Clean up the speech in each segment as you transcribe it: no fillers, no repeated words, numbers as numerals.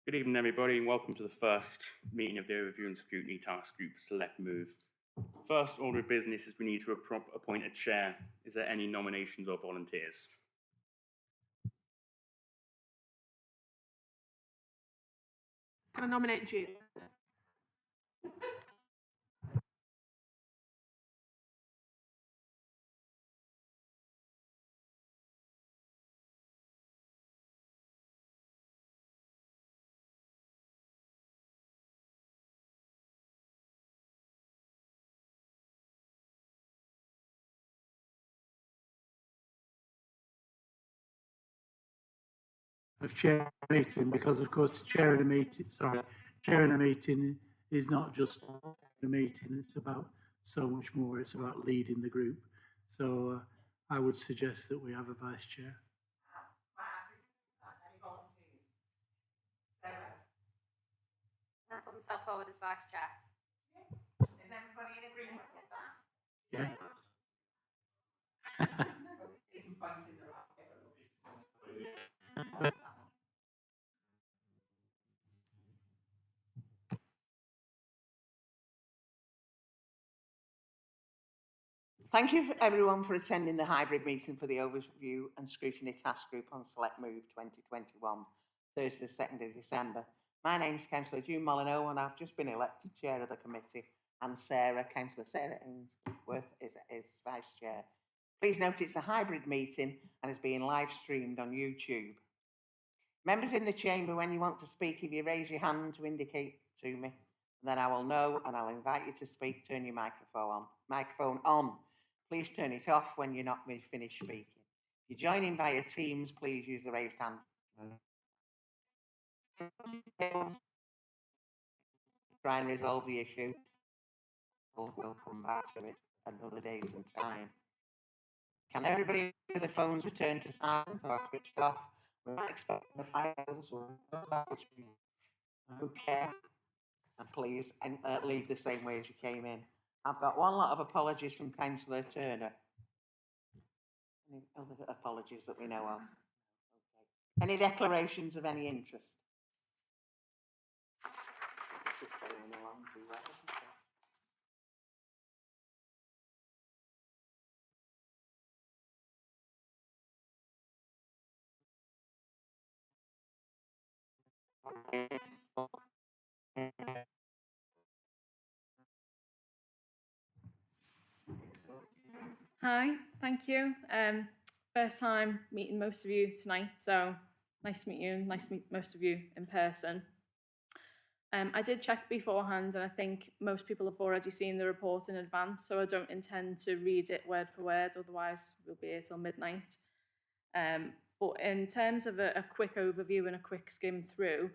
Good evening, everybody, and welcome to the first meeting of the Overview and Scrutiny Task Group Select Move. First order of business is we need to appoint a chair. Is there any nominations or volunteers? Can I nominate you? Of chair meeting, because of course chairing a meeting is not just a meeting, it's about so much more. It's about leading the group. So I would suggest that we have a vice chair. I'll put myself forward as vice chair. Is everybody in agreement with that? Yeah. Thank you everyone for attending the hybrid meeting for the Overview and Scrutiny Task Group on Select Move 2021, Thursday, 2nd of December. My name is Councillor June Molyneux and I've just been elected chair of the committee, and Councillor Sarah Ainsworth is vice chair. Please note it's a hybrid meeting and is being live streamed on YouTube. Members in the chamber, when you want to speak, if you raise your hand to indicate to me, then I will know and I'll invite you to speak. Turn your microphone on. Please turn it off when you're not finished speaking. If you're joining via Teams, please use the raised hand. Try and resolve the issue. We'll come back to it another date and time. Can everybody with their phones return to silent or switched off? We're not expecting the files or okay. And please leave the same way as you came in. I've got one lot of apologies from Councillor Turner. Any other apologies that we know of? Okay. Any declarations of any interest? Hi, thank you. First time meeting most of you tonight, so nice to meet you and nice to meet most of you in person. I did check beforehand and I think most people have already seen the report in advance, so I don't intend to read it word for word, otherwise we'll be here till midnight. But in terms of a quick overview and a quick skim through,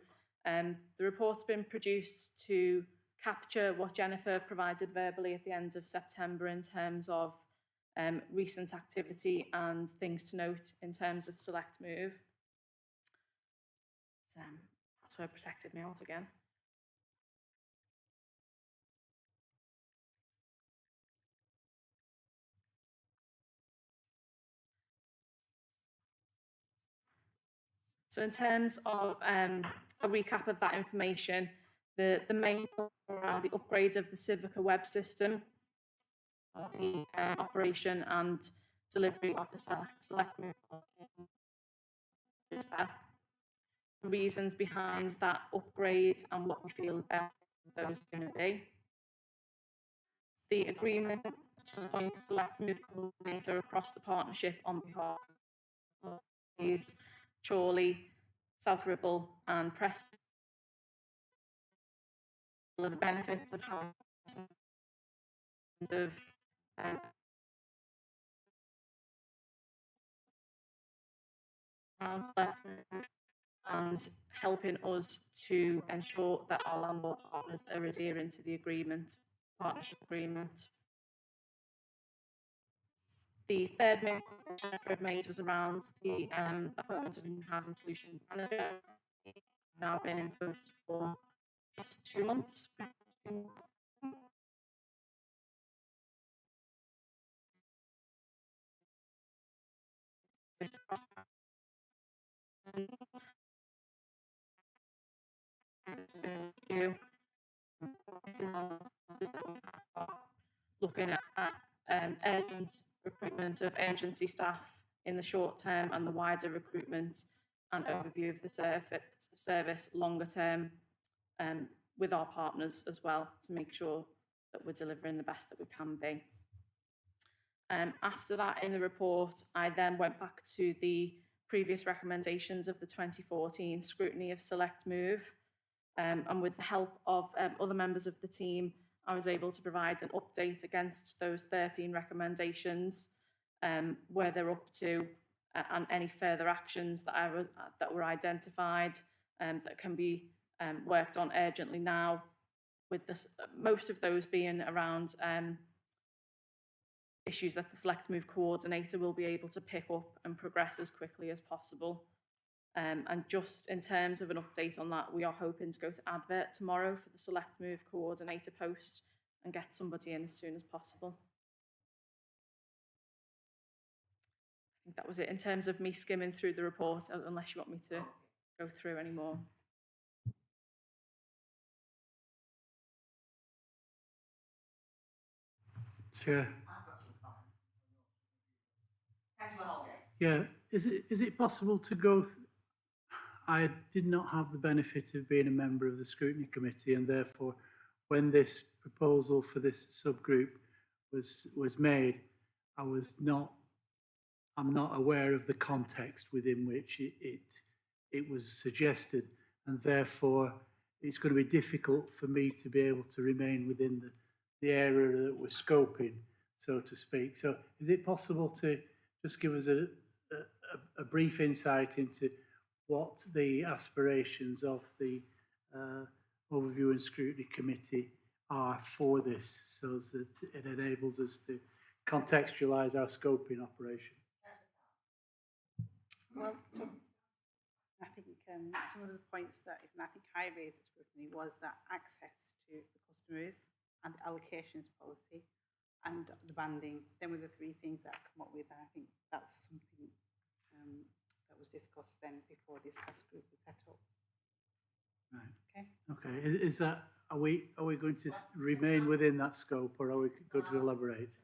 the report's been produced to capture what Jennifer provided verbally at the end of September in terms of recent activity and things to note in terms of Select Move. That's where I protected me out again. So in terms of a recap of that information, the main point around the upgrade of the Civica web system, the operation and delivery of the Select Move, the reasons behind that upgrade and what we feel those are going to be. The agreement to appoint a Select Move coordinator across the partnership on behalf of these Chorley, South Ribble and Preston. The benefits of having and helping us to ensure that our landlord partners are adhering to the partnership agreement. The third main point I've made was around the appointment of a new housing solutions manager. Now been in post for just 2 months. looking at urgent recruitment of agency staff in the short term and the wider recruitment and overview of the service longer term with our partners as well, to make sure that we're delivering the best that we can be. After that, in the report, I then went back to the previous recommendations of the 2014 scrutiny of Select Move, and with the help of other members of the team, I was able to provide an update against those 13 recommendations, where they're up to, and any further actions that were identified that can be worked on urgently now, with most of those being around issues that the Select Move coordinator will be able to pick up and progress as quickly as possible. And just in terms of an update on that, we are hoping to go to advert tomorrow for the Select Move coordinator post and get somebody in as soon as possible. I think that was it in terms of me skimming through the report, unless you want me to go through any more. Chair. Councillor Holgate. Yeah, is it possible to go? I did not have the benefit of being a member of the Scrutiny Committee, and therefore, when this proposal for this subgroup was made, I'm not aware of the context within which it was suggested, and therefore it's going to be difficult for me to be able to remain within the area that we're scoping, so to speak. So is it possible to just give us a brief insight into what the aspirations of the Overview and Scrutiny Committee are for this, so that it enables us to contextualise our scoping operation? Well, I think some of the points that I think I raised at scrutiny was that access to the customers and the allocations policy and the banding. Then were the three things that I come up with, and I think that's something that was discussed then before this task group was set up. Right. Okay. Okay. Is that, are we going to remain within that scope, or are we going to elaborate?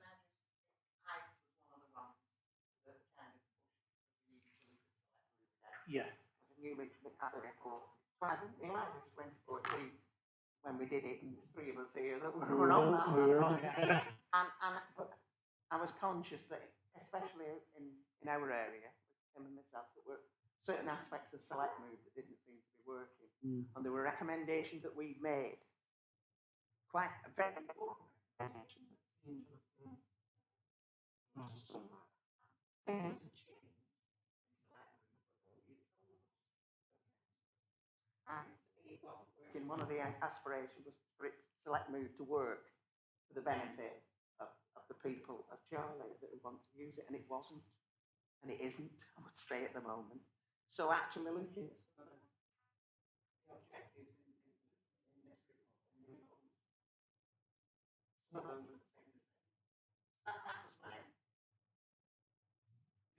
Yeah. As a new at the report. So I didn't realise it was 2014 when we did it, and there's three of us here that were on that. We were on it. But I was conscious that, especially in our area, him and myself, that were certain aspects of Select Move that didn't seem to be working. And there were recommendations that we'd made, quite very important recommendations that seemed to have been and one of the aspirations was for it, Select Move to work for the benefit of the people of Charlie that would want to use it, and it wasn't, and it isn't, I would say, at the moment. So actually looking at some of the objectives in this report, some of them would say that was my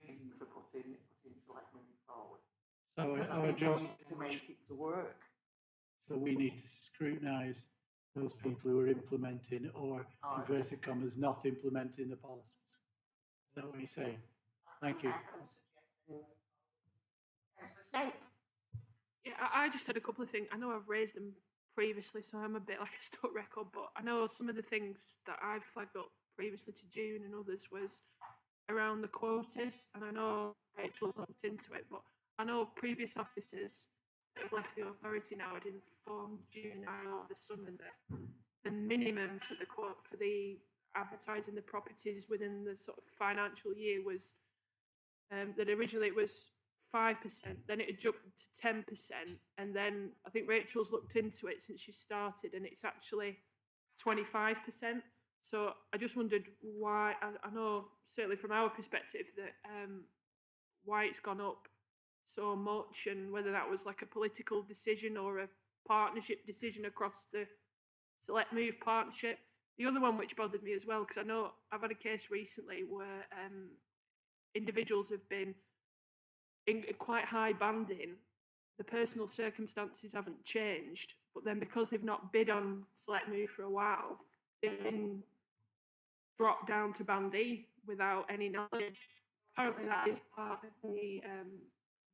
reason for putting Select Move forward. So our job to make it to work. So we need to scrutinise those people who are implementing, or inverted commas, not implementing the policies. Is that what you're saying? Thank you. Yeah, I just had a couple of things. I know I've raised them previously, so I'm a bit like a stuck record, but I know some of the things that I've flagged up previously to June and others was around the quotas, and I know Rachel's looked into it, but I know previous officers that have left the authority now had informed June or the summer that the minimum for the advertising the properties within the sort of financial year was that originally it was 5%, then it had jumped to 10%, and then I think Rachel's looked into it since she started, and it's actually 25%. So I just wondered why. I know certainly from our perspective that why it's gone up so much, and whether that was like a political decision or a partnership decision across the Select Move partnership. The other one which bothered me as well, because I know I've had a case recently where individuals have been in quite high banding the personal circumstances haven't changed, but then because they've not bid on Select Move for a while, they've been dropped down to Band E without any knowledge. Apparently that is part of the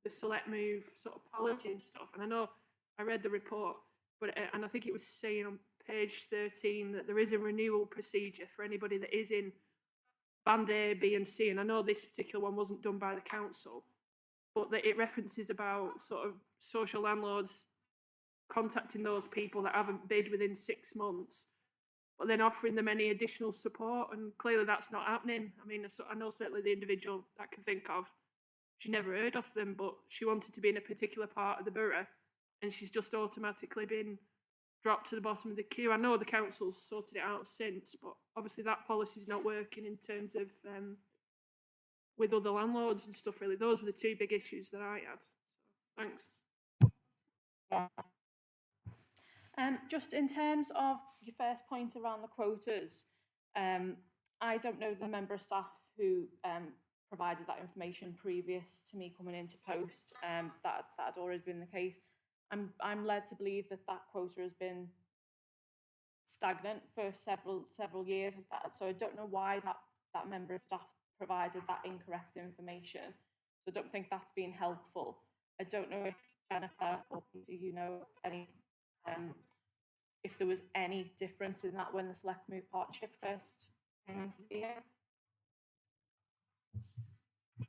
Select Move sort of policy and stuff. And I know I read the report, but and I think it was saying on page 13 that there is a renewal procedure for anybody that is in Band A, B and C. And I know this particular one wasn't done by the council, but that it references about sort of social landlords contacting those people that haven't bid within 6 months, but then offering them any additional support. And clearly that's not happening. I mean, I know certainly the individual I can think of, she never heard of them, but she wanted to be in a particular part of the borough and she's just automatically been dropped to the bottom of the queue. I know the council's sorted it out since, but obviously that policy's not working in terms of with other landlords and stuff, really. Those were the two big issues that I had. So, thanks. Just in terms of your first point around the quotas, I don't know the member of staff who provided that information previous to me coming into post. That had already been the case. I'm led to believe that quota has been stagnant for several years. So I don't know why that member of staff provided that incorrect information. So I don't think that's been helpful. I don't know if Jennifer or Peter, you know, any if there was any difference in that when the Select Move partnership first came into being.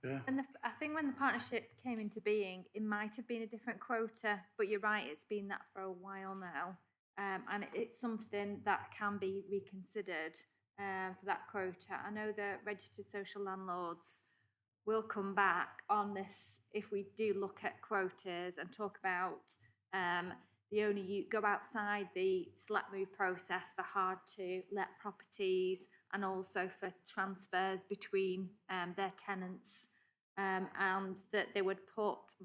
Yeah. And I think when the partnership came into being, it might have been a different quota, but you're right, it's been that for a while now. And it's something that can be reconsidered for that quota. I know the registered social landlords will come back on this if we do look at quotas and talk about the only you go outside the Select Move process for hard to let properties and also for transfers between their tenants, and that they would put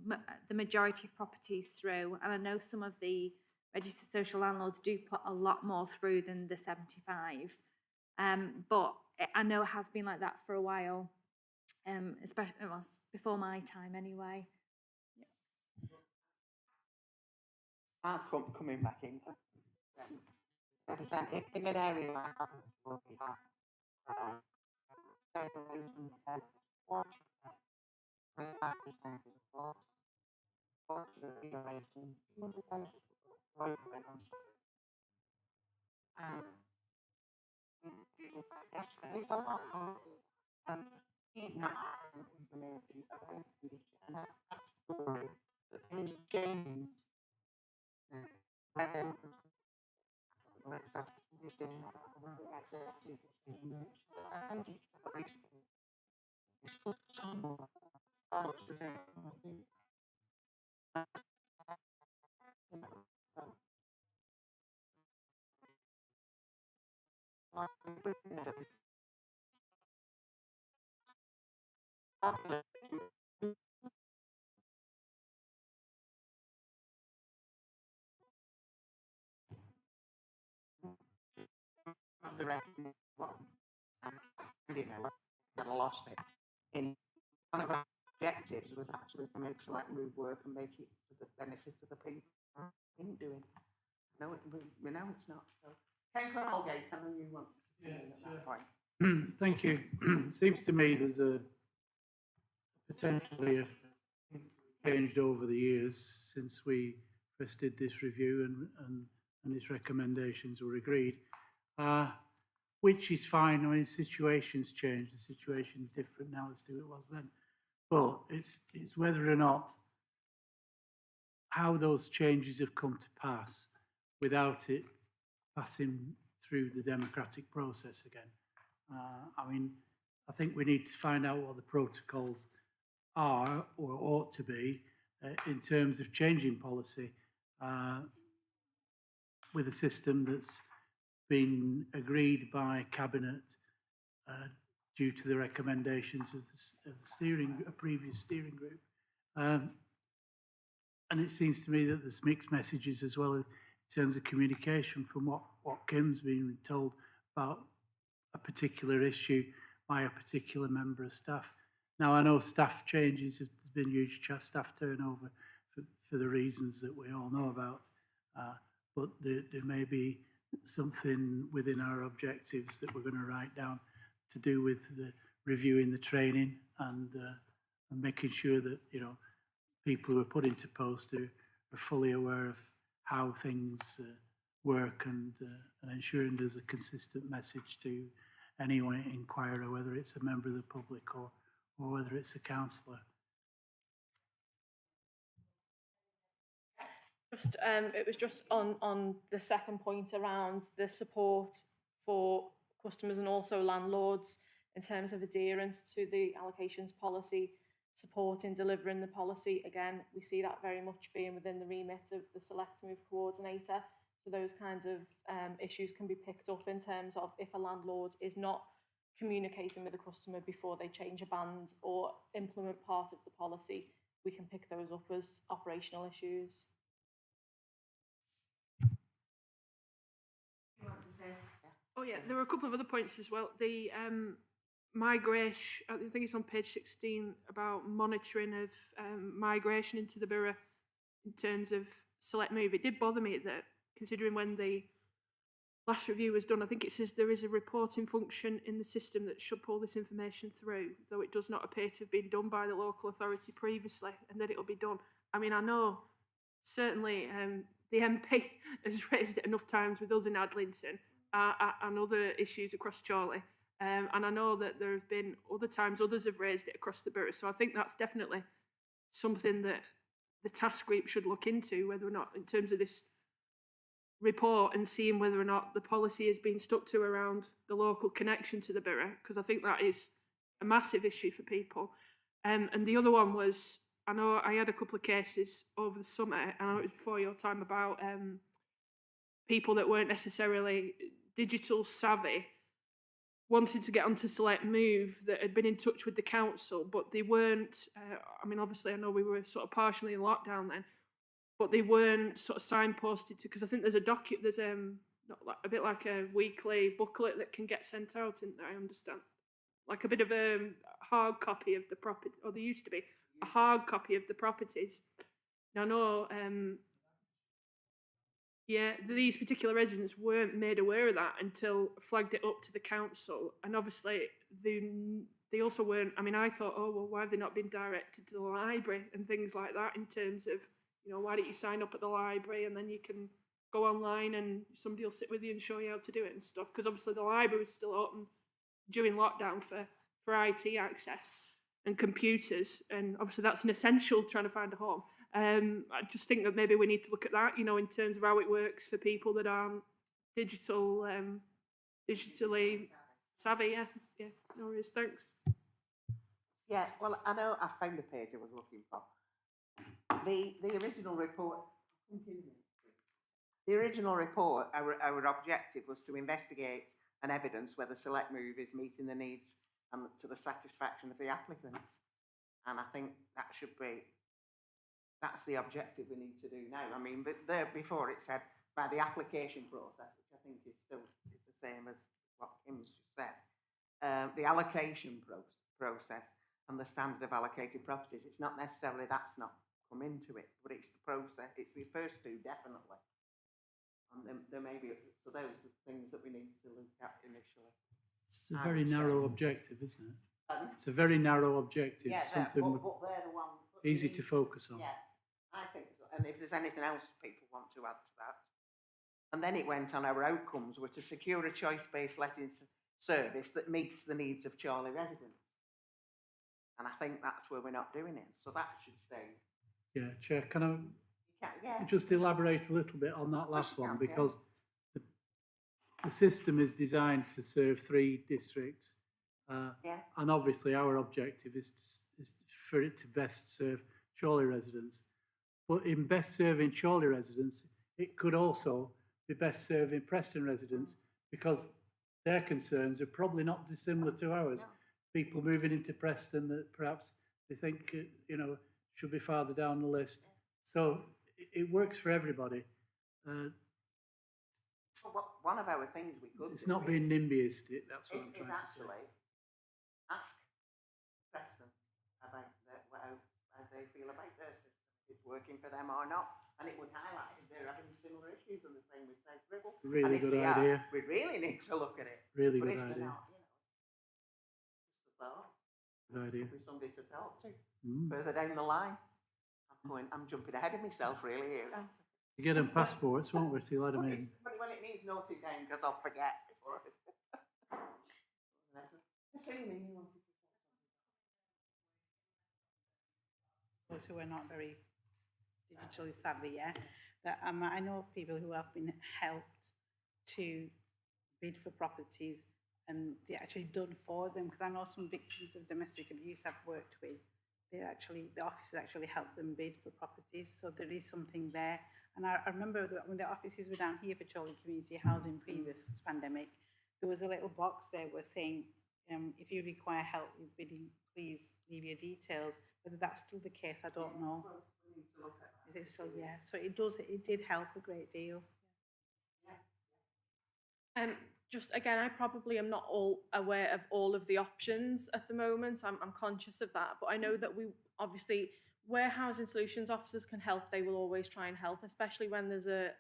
the majority of properties through. And I know some of the registered social landlords do put a lot more through than the 75. But I know it has been like that for a while, especially before my time anyway. I'm coming back in. Represent in an area like that, where we have 25% is water, regulation, it's a lot of even not implementing and that's the story that things change. The revenue, I lost it. In one of our objectives was actually to make Select Move work and make it for the benefit of the people. Didn't do it. No, we know it's not. So, Councillor Holgate, I know you want to that point. Thank you. Seems to me there's a potentially changed over the years since we first did this review and its recommendations were agreed, which is fine. I mean, situations change. The situation is different now as to it was then. But it's whether or not how those changes have come to pass without it passing through the democratic process again. I mean, I think we need to find out what the protocols are or ought to be in terms of changing policy with a system that's been agreed by Cabinet due to the recommendations of the previous steering group. And it seems to me that there's mixed messages as well in terms of communication from what Kim's been told about a particular issue by a particular member of staff. Now, I know staff changes, there's been huge staff turnover for the reasons that we all know about. But there may be something within our objectives that we're going to write down to do with the reviewing the training and making sure that, you know, people who are put into post are fully aware of how things work and ensuring there's a consistent message to anyone inquirer, whether it's a member of the public or whether it's a councillor. Just it was just on the second point around the support for customers and also landlords in terms of adherence to the allocations policy, support in delivering the policy. Again, we see that very much being within the remit of the Select Move coordinator. So those kinds of issues can be picked up in terms of if a landlord is not communicating with the customer before they change a band or implement part of the policy, we can pick those up as operational issues. Oh yeah, there were a couple of other points as well. The migration, I think it's on page 16, about monitoring of migration into the borough in terms of Select Move. It did bother me that, considering when the last review was done, I think it says there is a reporting function in the system that should pull this information through, though it does not appear to have been done by the local authority previously, and that it will be done. I mean, I know certainly the MP has raised it enough times with us in Adlington and other issues across Chorley. And I know that there have been other times others have raised it across the borough. So I think that's definitely something that the task group should look into, whether or not, in terms of this report, and seeing whether or not the policy is being stuck to around the local connection to the borough, because I think that is a massive issue for people. And the other one was, I know I had a couple of cases over the summer, and I know it was before your time, about people that weren't necessarily digital savvy wanting to get onto Select Move, that had been in touch with the council, but they weren't, I mean, obviously I know we were sort of partially in lockdown then, but they weren't sort of signposted to, because I think there's a bit like a weekly booklet that can get sent out, and I understand, like a bit of a hard copy of the property, or there used to be a hard copy of the properties. Now, I know, yeah, these particular residents weren't made aware of that until flagged it up to the council, and obviously they also weren't. I mean, I thought, oh well, why have they not been directed to the library and things like that, in terms of, you know, why don't you sign up at the library and then you can go online and somebody will sit with you and show you how to do it and stuff, because obviously the library was still open during lockdown for IT access and computers, and obviously that's an essential trying to find a home. I just think that maybe we need to look at that, you know, in terms of how it works for people that aren't digitally savvy. Yeah, no worries, thanks. Yeah, well, I know I found the page I was looking for. The original report, our objective was to investigate and evidence whether Select Move is meeting the needs and to the satisfaction of the applicants. And I think that's the objective we need to do now. I mean, but there before it said by the application process, which I think is the same as what Kim's just said, the allocation process and the standard of allocated properties. It's not necessarily that's not come into it, but it's the process. It's the first two, definitely. And there may be, so those are the things that we need to look at initially. It's a very narrow objective, isn't it? Pardon? It's a very narrow objective, Yeah, something but they're the ones easy to focus on. Yeah, I think so. And if there's anything else people want to add to that. And then it went on, our outcomes were to secure a choice-based lettings service that meets the needs of Chorley residents. And I think that's where we're not doing it. So that should stay. Yeah, Chair, can I Yeah. just elaborate a little bit on that last you one? can, yeah. Because the system is designed to serve 3 districts. Yeah. And obviously our objective is for it to best serve Chorley residents. But in best serving Chorley residents, it could also be best serving Preston residents, because their concerns are probably not dissimilar to ours. No. People moving into Preston that perhaps they think, you know, should be farther down the list. So it works for everybody. One of our things we could It's do not being NIMBYist, that's what I'm is trying to say. actually ask Preston about how they feel about their system it's working for them or not. And it would highlight if they're having similar issues and the same with Safe Ribble. Really and if good they are, idea. we really need to look at it. Really But good if they're idea. not, you know, just a thought. Good idea. Be somebody to talk to Mm. further down the line. I'm jumping ahead of myself really here. You get them passports, won't we? So you let them in. But well, it needs noting down because I'll forget before. Those who are not very digitally savvy, yeah, that I know of people who have been helped to bid for properties and they're actually done for them, because I know some victims of domestic abuse I've worked with, the offices actually help them bid for properties, so there is something there. And I remember that when the offices were down here for Chorley Community Housing previous to this pandemic, there was a little box there where saying, if you require help with bidding, please leave your details. Whether that's still the case, I don't know. Is it still? Yeah. So it did help a great deal. Just again, I probably am not all aware of all of the options at the moment. I'm conscious of that, but I know that we obviously, where housing solutions officers can help, they will always try and help, especially when there's a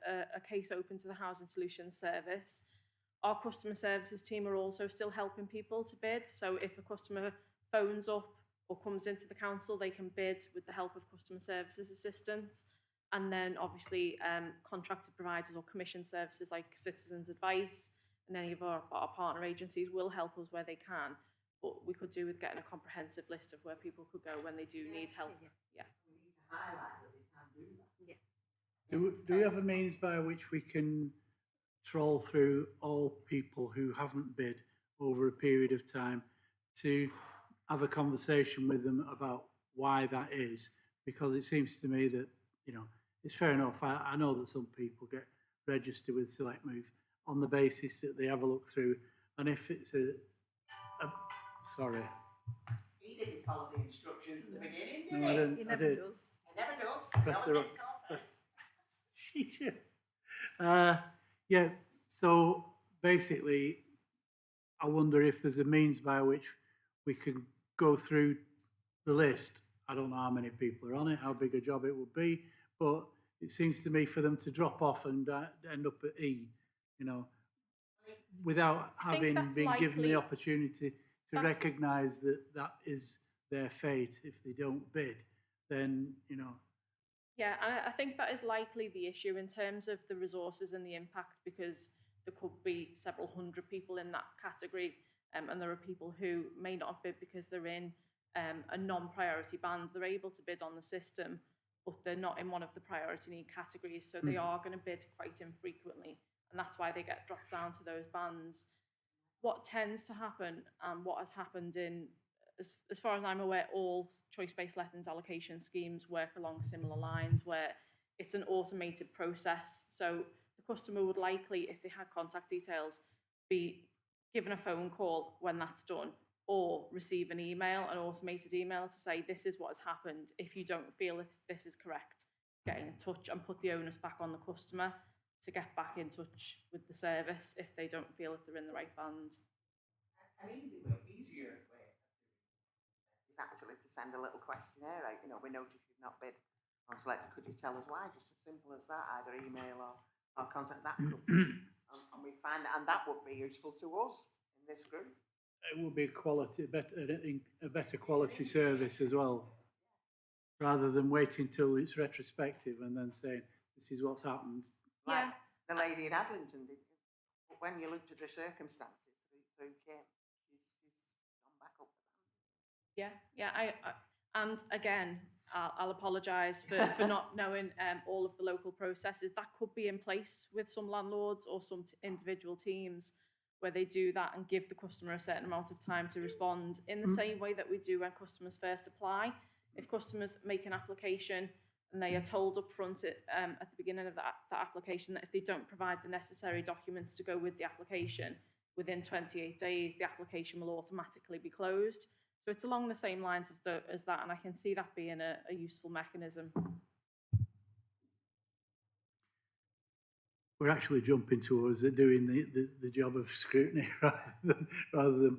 case open to the housing solutions service. Our customer services team are also still helping people to bid. So if a customer phones up or comes into the council, they can bid with the help of customer services assistants. And then obviously contracted providers or commission services like Citizens Advice and any of our partner agencies will help us where they can. But we could do with getting a comprehensive list of where people could go when they do need help. Yeah. Do we have a means by which we can troll through all people who haven't bid over a period of time to have a conversation with them about why that is? Because it seems to me that, you know, it's fair enough. I know that some people get registered with Select Move on the basis that they have a look through, and if it's sorry. He didn't follow the instructions at the beginning, did No, I didn't. He I never did. does. He never does. Press He the always gets caught. yeah. So basically, I wonder if there's a means by which we can go through the list. I don't know how many people are on it, how big a job it would be, but it seems to me for them to drop off and end up at E, you know, without having been given the opportunity to recognise that that is their fate if they don't bid, then, you know. Yeah, and I think that is likely the issue in terms of the resources and the impact, because there could be several hundred people in that category, and there are people who may not have bid because they're in a non-priority band. They're able to bid on the system, but they're not in one of the priority need categories, so they are going to bid quite infrequently, and that's why they get dropped down to those bands. What tends to happen, and what has happened in, as far as I'm aware, all choice-based lettings allocation schemes work along similar lines, where it's an automated process. So the customer would likely, if they had contact details, be given a phone call when that's done, or receive an email, an automated email to say, this is what has happened. If you don't feel this is correct, get in touch, and put the onus back on the customer to get back in touch with the service if they don't feel that they're in the right band. An easier way is actually to send a little questionnaire out. You know, we noticed you've not bid on Select. Could you tell us why? Just as simple as that, either email or contact that group. And we find that, and that would be useful to us in this group. It would be a better quality service as well, rather than waiting till it's retrospective and then saying, this is what's happened. Like the lady in Adlington did. When you looked at her circumstances through Kim, she's gone back up the band. Yeah. And again, I'll apologise for not knowing all of the local processes. That could be in place with some landlords or some individual teams where they do that and give the customer a certain amount of time to respond, in the same way that we do when customers first apply. If customers make an application and they are told up front at the beginning of that application that if they don't provide the necessary documents to go with the application, within 28 days, the application will automatically be closed. So it's along the same lines as that, and I can see that being a useful mechanism. We're actually jumping towards doing the job of scrutiny rather than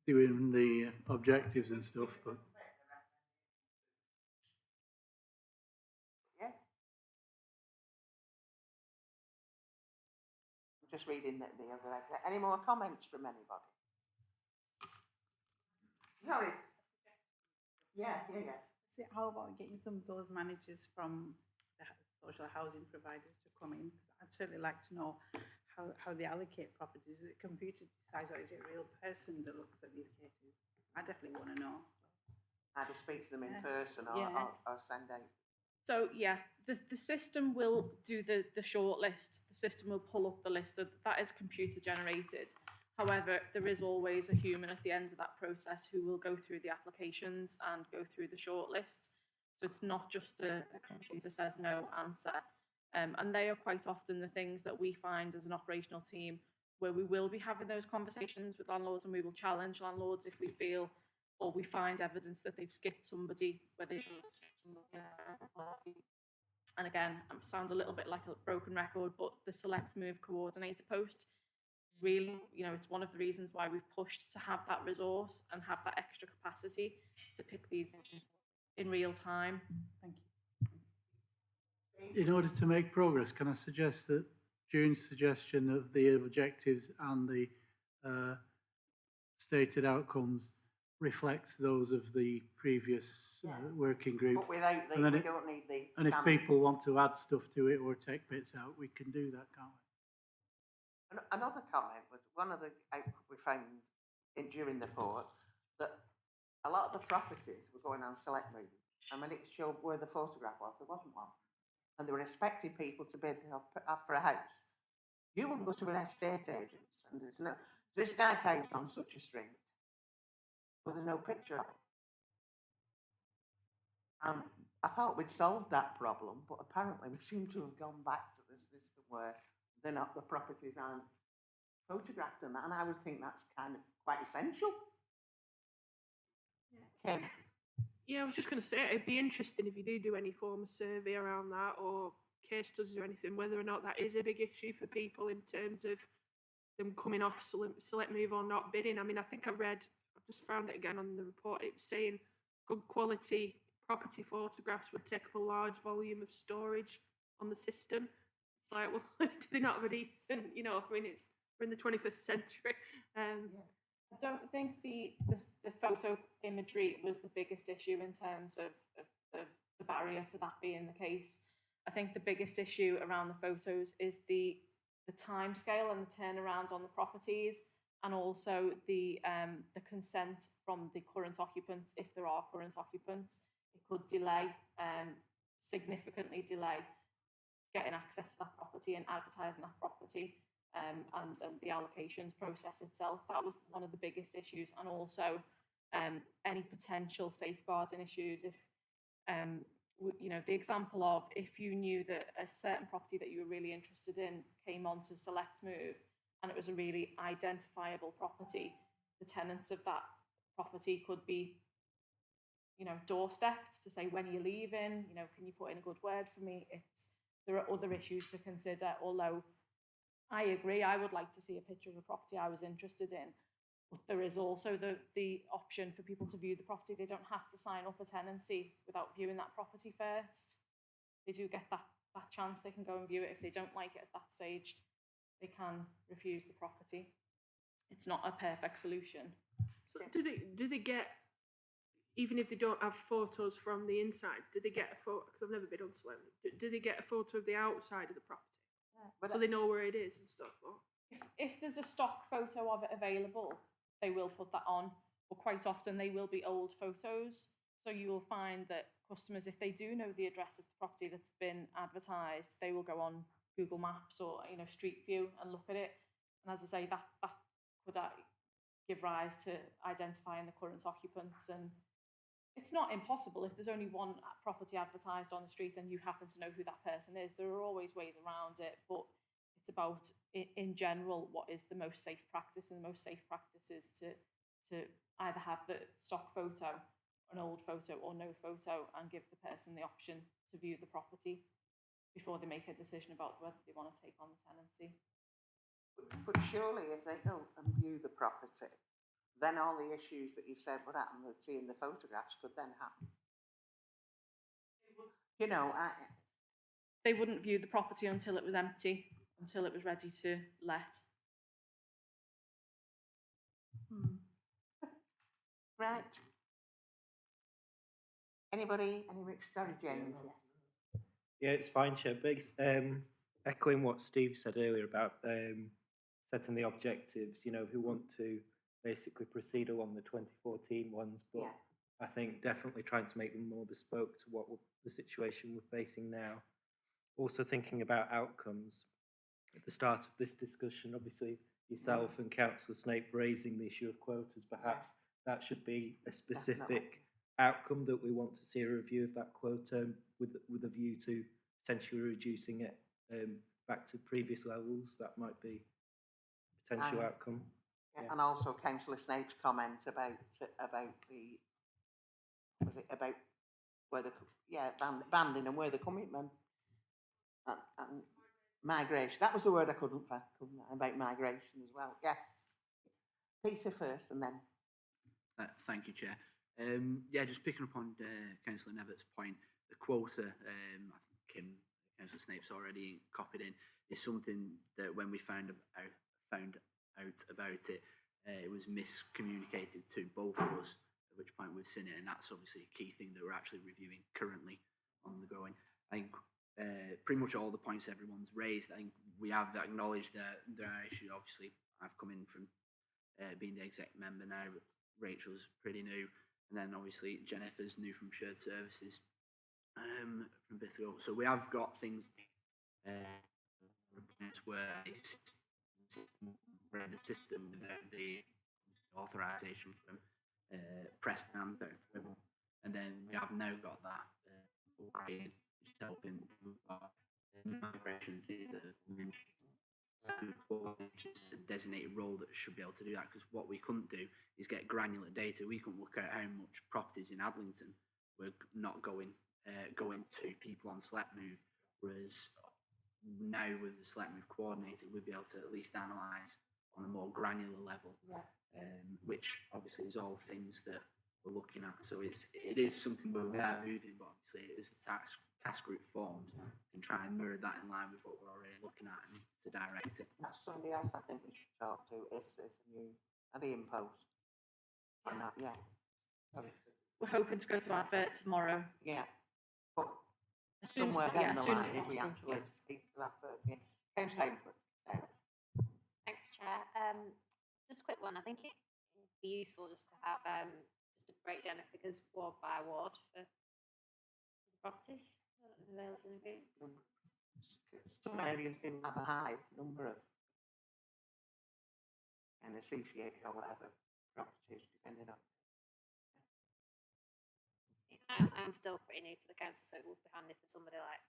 doing the objectives and stuff. But Just reading the other letter. Any more comments from anybody? Sorry. Yeah. So how about getting some of those managers from the social housing providers to come in? I'd certainly like to know how they allocate properties. Is it computer decides, or is it a real person that looks at these cases? I definitely want to know. Either speak to them in person or, Yeah. or send out. So yeah, the system will do the short list. The system will pull up the list that is computer generated. However, there is always a human at the end of that process who will go through the applications and go through the short list. So it's not just a computer says no answer. And they are quite often the things that we find as an operational team where we will be having those conversations with landlords, and we will challenge landlords if we feel or we find evidence that they've skipped somebody where they should have skipped somebody. And again, I sound a little bit like a broken record, but the Select Move coordinator post, really, it's one of the reasons why we've pushed to have that resource and have that extra capacity to pick these issues in real time. Thank you. In order to make progress, can I suggest that June's suggestion of the objectives and the stated outcomes reflects those of the previous working group? But without the, And then we it- don't need the And if standard. people want to add stuff to it or take bits out, we can do that, can't we? Another comment was one of the we found during the report that a lot of the properties were going on Select Move. And when it showed where the photograph was, there wasn't one. And they were expecting people to bid up for a house. You would go to an estate agent and there's no, this nice house on such a street, but there's no picture of it. I thought we'd solved that problem, but apparently we seem to have gone back to the system where the properties aren't photographed and that, and I would think that's kind of quite essential. Kim? Yeah, I was just going to say, it'd be interesting if you do any form of survey around that or case studies or anything, whether or not that is a big issue for people in terms of them coming off Select Move or not bidding. I mean, I think I've just found it again on the report, it was saying good quality property photographs would take up a large volume of storage on the system. It's like, well, do they not have a decent, I mean, we're in the 21st century. I don't think the photo imagery was the biggest issue in terms of the barrier to that being the case. I think the biggest issue around the photos is the time scale and the turnaround on the properties, and also the consent from the current occupants, if there are current occupants. It could delay, significantly delay getting access to that property and advertising that property. And the allocations process itself, that was one of the biggest issues, and also any potential safeguarding issues. If the example of if you knew that a certain property that you were really interested in came onto Select Move and it was a really identifiable property, the tenants of that property could be doorstepped to say, when are you leaving, can you put in a good word for me? There are other issues to consider, although I agree, I would like to see a picture of a property I was interested in, but there is also the option for people to view the property. They don't have to sign up a tenancy without viewing that property first. They do get that chance. They can go and view it. If they don't like it at that stage, they can refuse the property. It's not a perfect solution. So do they get, even if they don't have photos from the inside, do they get a photo? Because I've never been on Select. Do they get a photo of the outside of the property? So they know where it is and stuff. Or? If there's a stock photo of it available, they will put that on. But quite often they will be old photos. So you will find that customers, if they do know the address of the property that's been advertised, they will go on Google Maps or Street View and look at it. And as I say, that could give rise to identifying the current occupants. And it's not impossible if there's only one property advertised on the street and you happen to know who that person is. There are always ways around it, but it's about, in general, what is the most safe practice. And the most safe practice is to either have the stock photo, an old photo, or no photo, and give the person the option to view the property before they make a decision about whether they want to take on the tenancy. But surely if they go and view the property, then all the issues that you've said would happen with seeing the photographs could then happen. They wouldn't view the property until it was empty, until it was ready to let. Right. Anybody? Sorry, James. Yes. Yeah, it's fine, Chair. Biggs. Echoing what Steve said earlier about setting the objectives, who want to basically proceed along the 2014 ones, but Yeah. I think definitely trying to make them more bespoke to what the situation we're facing now. Also thinking about outcomes. At the start of this discussion, obviously yourself and Councillor Snape raising the issue of quotas, perhaps that should be a specific outcome that we want to see a review of that quota with a view to potentially reducing it back to previous levels. That might be a potential outcome. Yeah. And also Councillor Snape's comment about where the banding and where they're coming from, and migration. That was the word I couldn't find about migration as well. Yes, Peter first, and then. Thank you, Chair. Just picking up on Councillor Nevett's point, the quota, I think Councillor Snape's already copied in, is something that when we found out about it, it was miscommunicated to both of us, at which point we've seen it, and that's obviously a key thing that we're actually reviewing currently on the going. I think pretty much all the points everyone's raised, I think we have acknowledged that there are issues. Obviously, I've come in from being the exec member now, but Rachel's pretty new, and then obviously Jennifer's new from shared services from a bit ago. So we have got things where the system without the authorisation from Preston and South, and then we have now got that upgrade, which is helping. We've got migration theatre, a designated role that should be able to do that, because what we couldn't do is get granular data. We couldn't work out how much properties in Adlington were not going to people on Select Move, whereas now with the Select Move coordinator, we'd be able to at least analyse on a more granular level, which obviously is all things that we're looking at. So it is something where we are moving, but obviously it is a task group formed and try and mirror that in line with what we're already looking at and to direct it. That's somebody else I think we should talk to. Is the new the impost? Yeah. We're hoping to go to advert tomorrow. Yeah, but As soon as somewhere down the possible. line, if we actually speak to that person. Thanks, Chair. Just a quick one. I think it'd be useful just to have just a breakdown of figures ward by ward for the properties. Some areas didn't have a high number of and associated or whatever properties, depending on. I'm still pretty new to the council, so it would be handy for somebody like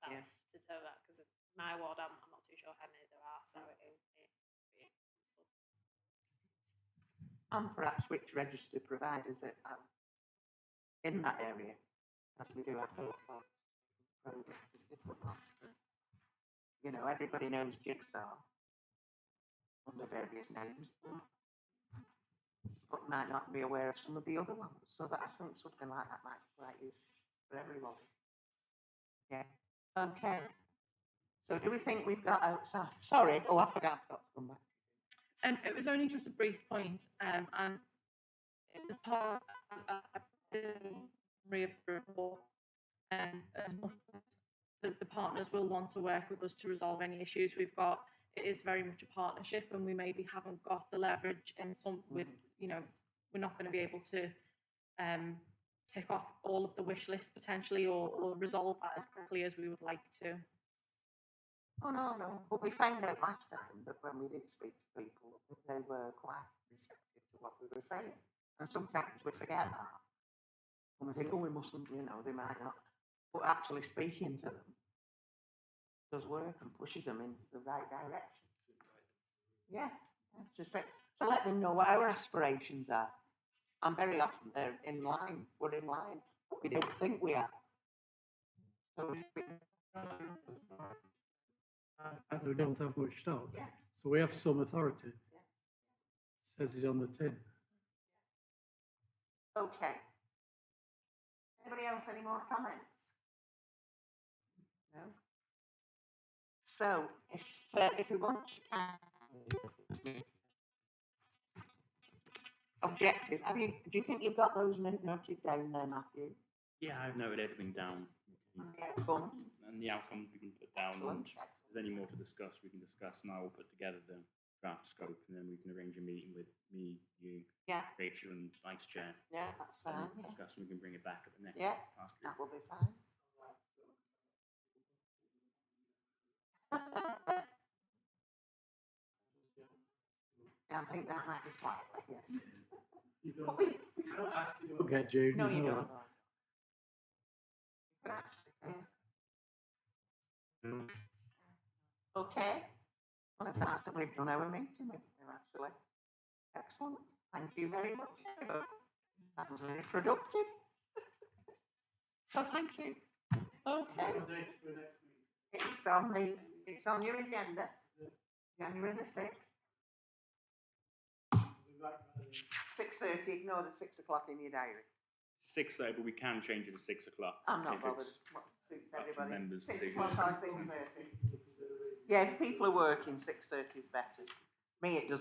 myself to know that, because my ward, I'm not too sure how many there are, so it would be useful. And perhaps which registered providers are in that area, as we do our projects, different ones. Everybody knows Jigsaw under various names, but might not be aware of some of the other ones. So that's something like that might be quite useful for everybody. Yeah. Okay. So do we think we've got outside? Sorry. Oh, I forgot to come back. It was only just a brief point, and it was part of the report. As much as the partners will want to work with us to resolve any issues we've got, it is very much a partnership, and we maybe haven't got the leverage in some with, we're not going to be able to tick off all of the wish list potentially or resolve that as quickly as we would like to. Oh, no. But we found out last time that when we did speak to people, they were quite receptive to what we were saying. And sometimes we forget that. And we think, oh, we mustn't, they might not. But actually speaking to them does work and pushes them in the right direction. Yeah. So let them know what our aspirations are. And very often they're in line. We're in line. We don't think we are. So And we don't have much stock. So we have some authority. Says it on the tin. Okay. Anybody else any more comments? No? So, if we want to objective, do you think you've got those noted down there, Matthew? Yeah, I've noted everything down. And the outcomes? And the outcomes we can put down. Excellent, And if there's any more to discuss, we can discuss, and I will put together the draft scope, and then we can arrange a meeting with me, you, Yeah, Rachel, and Vice Chair. yeah, that's fine. And Yeah, discuss, and we can bring it back at the next Yeah. task group. that will be fine. Yeah, I think that might be slightly, yes. You don't ask, you don't get, June. No, you know don't. that. Okay. Well, if that's it, we've done our meeting with them, actually. Excellent. Thank you very much. That was very productive. So thank you. Okay. It's on your agenda. January the 6th. 6:30, ignore the 6 o'clock in your diary. 6:30, but we can change it to 6 o'clock. I'm not if bothered. it's What suits up to everybody. members' 6 decisions. o'clock or 6:30. Yeah, if people are working, 6:30 is better. Me, it doesn't.